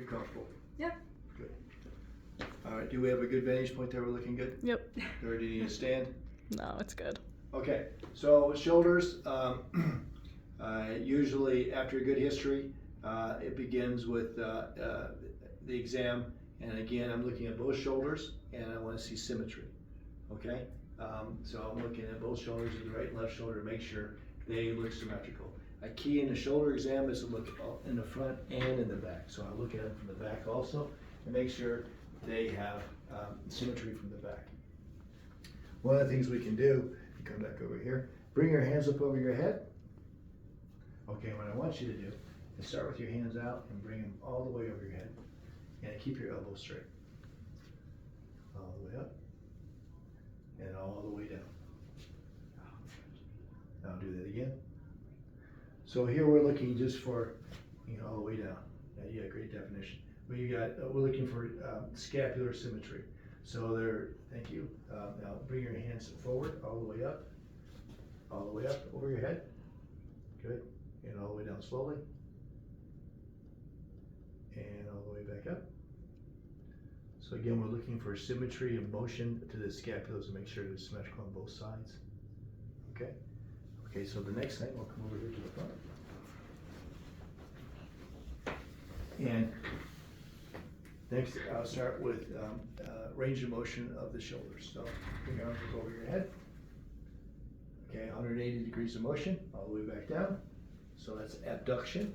you're comfortable. Yep. Good. All right, do we have a good vantage point there? We're looking good? Yep. Or do you need to stand? No, it's good. Okay, so shoulders, usually after a good history, it begins with the exam. And again, I'm looking at both shoulders and I want to see symmetry. Okay, so I'm looking at both shoulders, the right and left shoulder, to make sure they look symmetrical. A key in the shoulder exam is to look in the front and in the back. So I look at them from the back also and make sure they have symmetry from the back. One of the things we can do, you come back over here, bring your hands up over your head. Okay, what I want you to do is start with your hands out and bring them all the way over your head. And keep your elbows straight. All the way up and all the way down. Now do that again. So here we're looking just for, all the way down. Yeah, great definition. We're looking for scapular symmetry. So there, thank you. Now bring your hands forward, all the way up over your head. Good. And all the way down slowly. And all the way back up. So again, we're looking for symmetry of motion to the scapulas to make sure it's symmetrical on both sides. Okay. Okay, so the next thing, we'll come over here to the front. And next, I'll start with range of motion of the shoulders. So bring your arms up over your head. Okay, 180 degrees of motion, all the way back down. So that's abduction.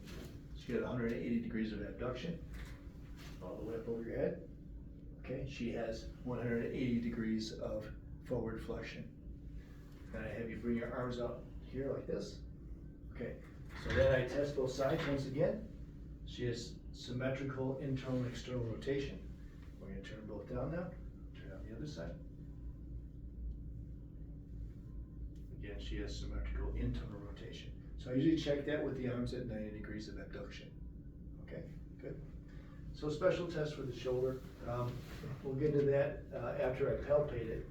So you got 180 degrees of abduction, all the way up over your head. Okay, she has 180 degrees of forward flexion. And I have you bring your arms out here like this. Okay, so then I test both sides once again. She has symmetrical internal and external rotation. We're going to turn both down now. Turn on the other side. Again, she has symmetrical internal rotation. So I usually check that with the arms at 90 degrees of abduction. Okay, good. So special test for the shoulder. We'll get into that after I palpate it.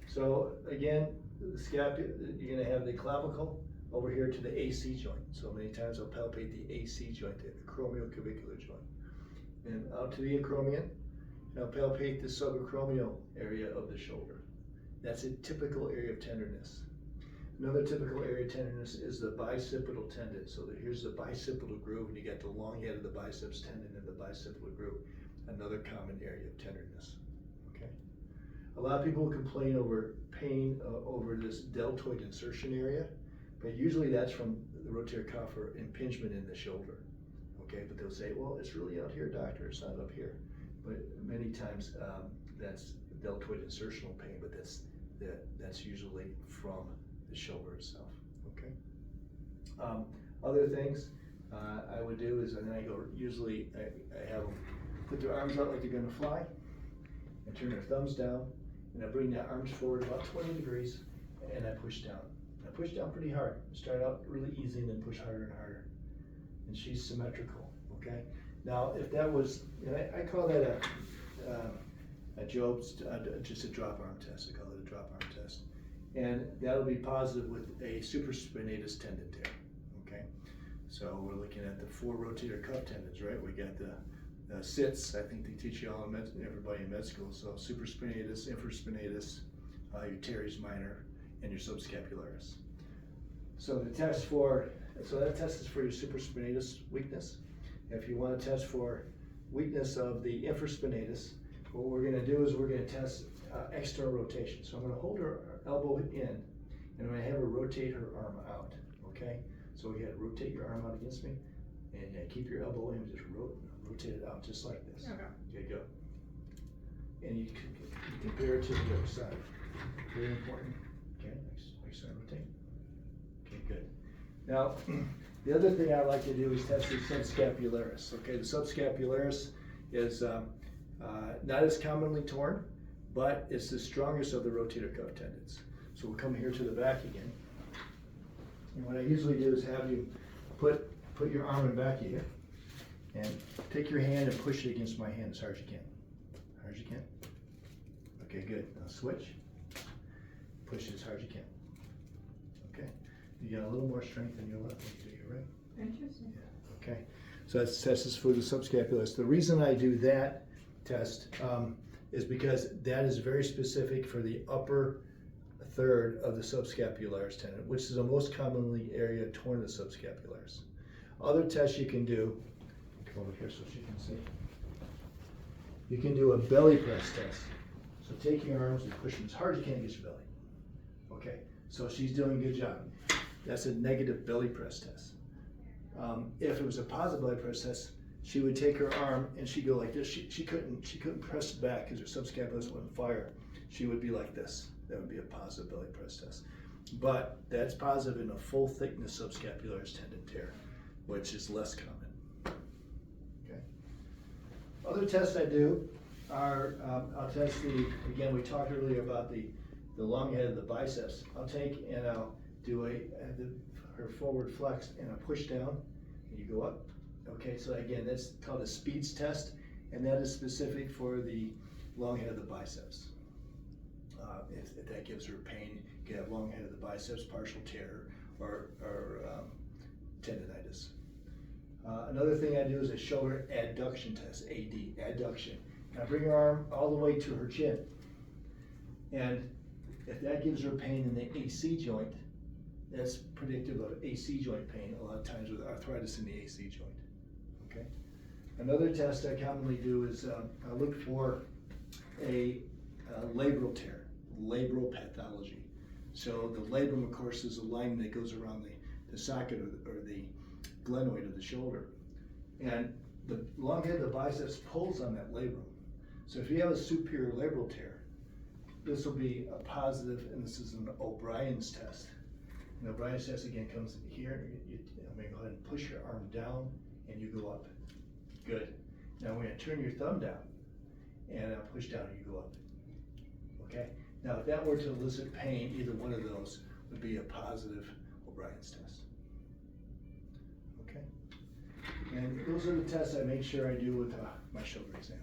So again, the scapula, you're going to have the clavicle over here to the AC joint. So many times I'll palpate the AC joint, the acromioclavicular joint. And out to the acromion, and I'll palpate the subacromial area of the shoulder. That's a typical area of tenderness. Another typical area of tenderness is the bicipital tendon. So here's the bicipital groove, and you got the long head of the biceps tendon and the bicipital groove. Another common area of tenderness. Okay. A lot of people complain over pain over this deltoid insertion area, but usually that's from the rotator cuff or impingement in the shoulder. Okay, but they'll say, well, it's really out here, doctor. It's not up here. But many times that's deltoid insertional pain, but that's usually from the shoulder itself. Okay. Other things I would do is, and then I go, usually I have them put their arms out like they're going to fly and turn their thumbs down, and I bring their arms forward about 20 degrees and I push down. I push down pretty hard. Start out really easy and then push harder and harder. And she's symmetrical. Okay. Now, if that was, I call that a Job's, just a drop arm test. I call it a drop arm test. And that'll be positive with a supraspinatus tendon tear. Okay, so we're looking at the 4 rotator cuff tendons, right? We got the SITS. I think they teach you all everybody in med school. So supraspinatus, infraspinatus, your teres minor, and your subscapularis. So the test that test is for your supraspinatus weakness. If you want to test for weakness of the infraspinatus, what we're going to do is we're going to test external rotation. So I'm going to hold her elbow in, and I'm going to have her rotate her arm out. Okay? So we got to rotate your arm out against me, and keep your elbow in, just rotate it out just like this. Okay. Okay, go. And you compare it to the other side. Very important. Okay, next side, rotate. Okay, good. Now, the other thing I like to do is test the subscapularis. Okay, the subscapularis is not as commonly torn, but it's the strongest of the rotator cuff tendons. So we'll come here to the back again. And what I usually do is have you put your arm in back of you and take your hand and push it against my hand as hard as you can. Hard as you can. Okay, good. Now switch. Push it as hard as you can. Okay. You got a little more strength in your left than you do your right. Interesting. Yeah. Okay. So that's test for the subscapularis. The reason I do that test is because that is very specific for the upper third of the subscapularis tendon, which is the most commonly area torn of subscapularis. Other tests you can do, come over here so she can see. You can do a belly press test. So take your arms and push them as hard as you can against your belly. Okay, so she's doing a good job. That's a negative belly press test. If it was a positive belly press test, she would take her arm and she'd go like this. She couldn't press it back because her subscapularis wouldn't fire. She would be like this. That would be a positive belly press test. But that's positive in a full thickness subscapularis tendon tear, which is less common. Okay. Other tests I do are, I'll test again, we talked earlier about the long head of the biceps. I'll take and I'll do her forward flex and a push down, and you go up. Okay, so again, that's called a Speeds test, and that is specific for the long head of the biceps. If that gives her pain, you can have long head of the biceps, partial tear, or tendonitis. Another thing I do is a shoulder adduction test, AD, adduction. And I bring her arm all the way to her chin. And if that gives her pain in the AC joint, that's predictive of AC joint pain, a lot of times with arthritis in the AC joint. Okay. Another test I commonly do is I look for a labral tear, labral pathology. So the labrum, of course, is a line that goes around the socket or the glenoid of the shoulder. And the long head of the biceps pulls on that labrum. So if you have a superior labral tear, this will be a positive, and this is an O'Brien's test. And O'Brien's test again comes here. I'm going to go ahead and push your arm down, and you go up. Good. Now I'm going to turn your thumb down, and I'll push down, and you go up. Okay. Now if that were to elicit pain, either one of those would be a positive O'Brien's test. Okay. And those are the tests I make sure I do with my shoulder exam.